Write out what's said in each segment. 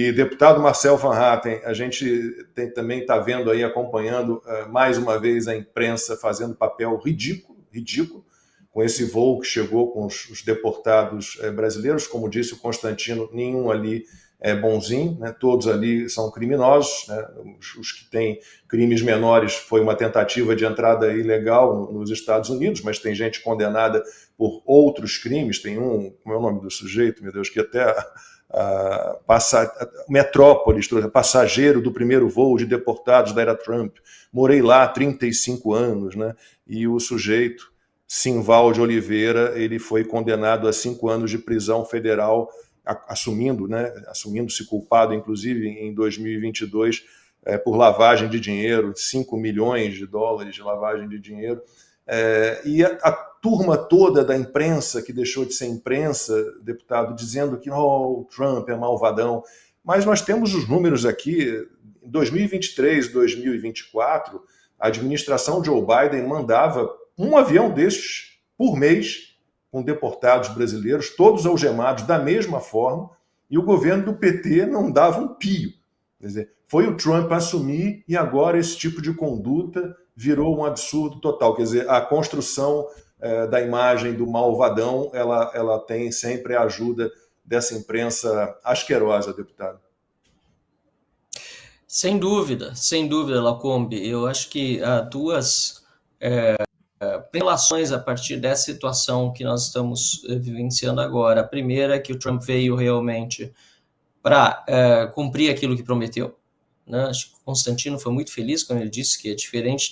E deputado Marcel Van Hatten, a gente também está vendo aí, acompanhando mais uma vez a imprensa fazendo papel ridículo, com esse voo que chegou com os deportados brasileiros. Como disse o Constantino, nenhum ali é bonzinho, né? Todos ali são criminosos, né? Os que têm crimes menores foi uma tentativa de entrada ilegal nos Estados Unidos, mas tem gente condenada por outros crimes. Tem como é o nome do sujeito, meu Deus, que até Metrópolis, passageiro do primeiro voo de deportados da era Trump. Morei lá há 35 anos, né? E o sujeito, Simval de Oliveira, ele foi condenado a 5 anos de prisão federal, assumindo-se culpado, inclusive, em 2022, por lavagem de dinheiro, 5 milhões de dólares de lavagem de dinheiro. E a turma toda da imprensa, que deixou de ser imprensa, deputado, dizendo que o Trump é malvadão. Mas nós temos os números aqui. Em 2023, 2024, a administração Joe Biden mandava um avião desses por mês, com deportados brasileiros, todos algemados da mesma forma, e o governo do PT não dava um pio. Quer dizer, foi o Trump assumir e agora esse tipo de conduta virou um absurdo total. Quer dizer, a construção da imagem do malvadão, ela tem sempre a ajuda dessa imprensa asquerosa, deputado. Sem dúvida, Lacombe. Eu acho que há duas relações a partir dessa situação que nós estamos vivenciando agora. A primeira é que o Trump veio realmente para cumprir aquilo que prometeu, né? Acho que o Constantino foi muito feliz quando ele disse que é diferente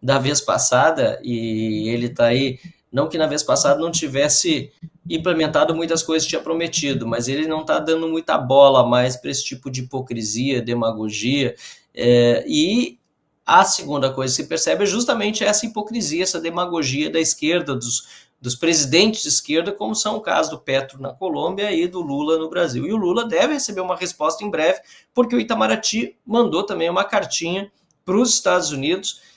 da vez passada, e ele está aí, não que na vez passada não tivesse implementado muitas coisas que tinha prometido, mas ele não está dando muita bola mais para esse tipo de hipocrisia, demagogia, e a segunda coisa que se percebe é justamente essa hipocrisia, essa demagogia da esquerda, dos presidentes de esquerda, como são o caso do Petro na Colômbia e do Lula no Brasil. E o Lula deve receber uma resposta em breve, porque o Itamaraty mandou também uma cartinha para os Estados Unidos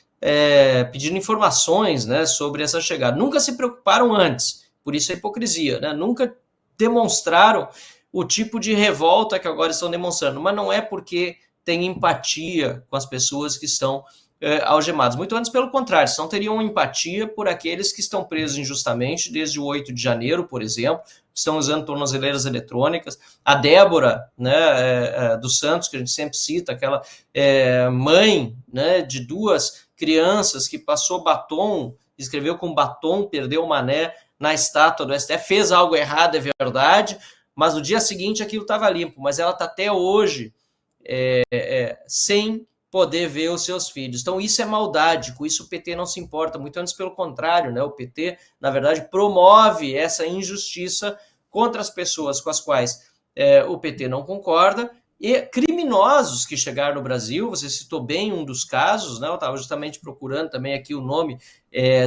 pedindo informações, né, sobre essa chegada. Nunca se preocuparam antes, por isso a hipocrisia, né? Nunca demonstraram o tipo de revolta que agora estão demonstrando, mas não é porque tem empatia com as pessoas que estão algemadas. Muito antes, pelo contrário, não teriam empatia por aqueles que estão presos injustamente desde o 8 de janeiro, por exemplo, estão usando tornozeleiras eletrônicas. A Débora, né, dos Santos, que a gente sempre cita, aquela mãe, né, de 2 crianças que passou batom, escreveu com batom, perdeu o mané na estátua do STF, fez algo errado, é verdade, mas no dia seguinte aquilo estava limpo, mas ela está até hoje sem poder ver os seus filhos. Então isso é maldade, com isso o PT não se importa, muito antes pelo contrário, né? O PT, na verdade, promove essa injustiça contra as pessoas com as quais o PT não concorda, e criminosos que chegaram no Brasil. Você citou bem um dos casos, né? Eu estava justamente procurando também aqui o nome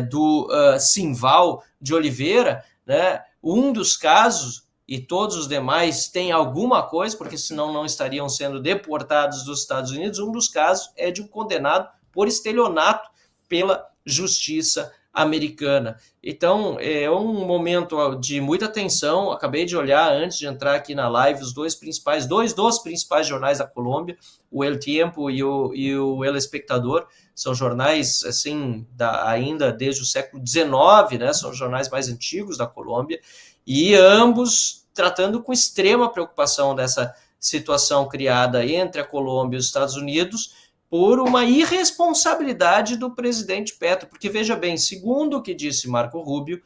do Simval de Oliveira, né? Um dos casos, e todos os demais têm alguma coisa, porque senão não estariam sendo deportados dos Estados Unidos. Um dos casos é de um condenado por estelionato pela justiça americana. Então, é um momento de muita tensão. Acabei de olhar, antes de entrar aqui na live, os dois dos principais jornais da Colômbia, o El Tiempo e o El Espectador. São jornais, assim, ainda desde o século XIX, né? São os jornais mais antigos da Colômbia, e ambos tratando com extrema preocupação dessa situação criada entre a Colômbia e os Estados Unidos por uma irresponsabilidade do presidente Petro, porque, veja bem, segundo o que disse Marco Rubio,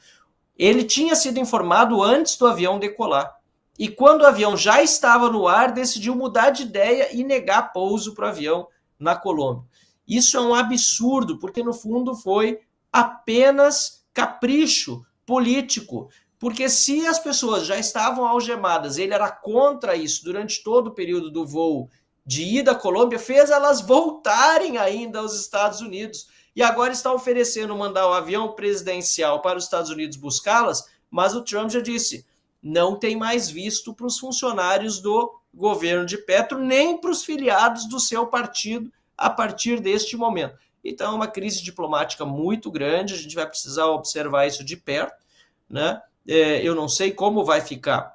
ele tinha sido informado antes do avião decolar, e quando o avião já estava no ar, decidiu mudar de ideia e negar pouso para o avião na Colômbia. Isso é um absurdo, porque no fundo foi apenas capricho político, porque se as pessoas já estavam algemadas, ele era contra isso durante todo o período do voo de ida à Colômbia, fez elas voltarem ainda aos Estados Unidos, e agora está oferecendo mandar o avião presidencial para os Estados Unidos buscá-las, mas o Trump já disse, não tem mais visto para os funcionários do governo de Petro, nem para os filiados do seu partido a partir deste momento. Então é uma crise diplomática muito grande, a gente vai precisar observar isso de perto, né? Eu não sei como vai ficar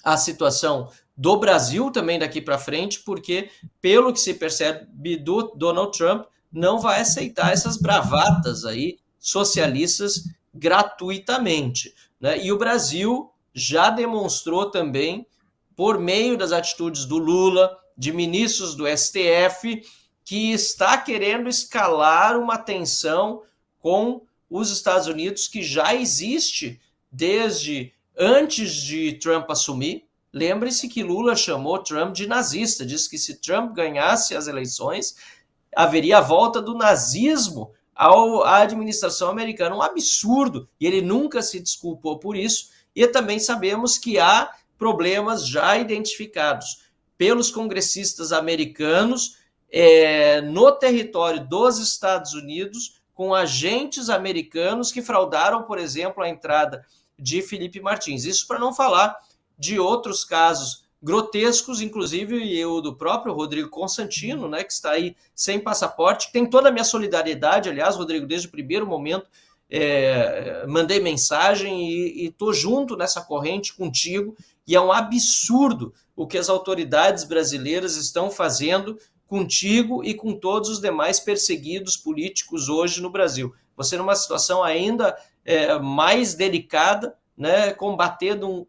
a situação do Brasil também daqui para frente, porque, pelo que se percebe do Donald Trump, não vai aceitar essas bravatas aí socialistas gratuitamente, né? E o Brasil já demonstrou também, por meio das atitudes do Lula, de ministros do STF, que está querendo escalar uma tensão com os Estados Unidos que já existe desde antes de Trump assumir. Lembre-se que Lula chamou Trump de nazista, disse que se Trump ganhasse as eleições, haveria a volta do nazismo à administração americana, um absurdo, e ele nunca se desculpou por isso. E também sabemos que há problemas já identificados pelos congressistas americanos no território dos Estados Unidos, com agentes americanos que fraudaram, por exemplo, a entrada de Felipe Martins. Isso para não falar de outros casos grotescos, inclusive o do próprio Rodrigo Constantino, né, que está aí sem passaporte. Tem toda a minha solidariedade, aliás, Rodrigo, desde o primeiro momento mandei mensagem e estou junto nessa corrente contigo, e é um absurdo o que as autoridades brasileiras estão fazendo contigo e com todos os demais perseguidos políticos hoje no Brasil. Você numa situação ainda mais delicada, né, combatendo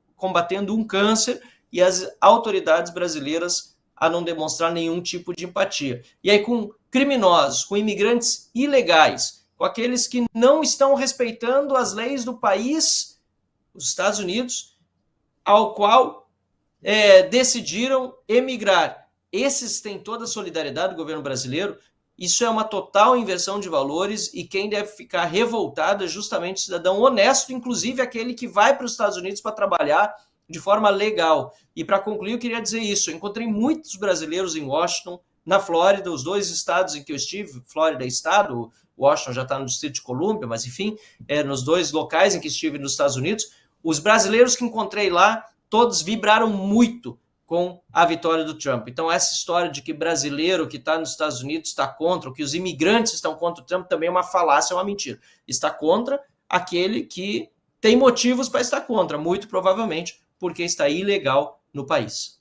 um câncer, e as autoridades brasileiras a não demonstrar nenhum tipo de empatia. E aí com criminosos, com imigrantes ilegais, com aqueles que não estão respeitando as leis do país, os Estados Unidos, ao qual decidiram emigrar. Esses têm toda a solidariedade do governo brasileiro. Isso é uma total inversão de valores, e quem deve ficar revoltado é justamente o cidadão honesto, inclusive aquele que vai para os Estados Unidos para trabalhar de forma legal. E para concluir, eu queria dizer isso: eu encontrei muitos brasileiros em Washington, na Flórida, os 2 estados em que eu estive, Flórida é estado, Washington já está no Distrito de Colômbia, mas enfim, nos 2 locais em que estive nos Estados Unidos, os brasileiros que encontrei lá, todos vibraram muito com a vitória do Trump. Então essa história de que brasileiro que está nos Estados Unidos está contra, ou que os imigrantes estão contra o Trump, também é uma falácia, é uma mentira. Está contra aquele que tem motivos para estar contra, muito provavelmente porque está ilegal no país.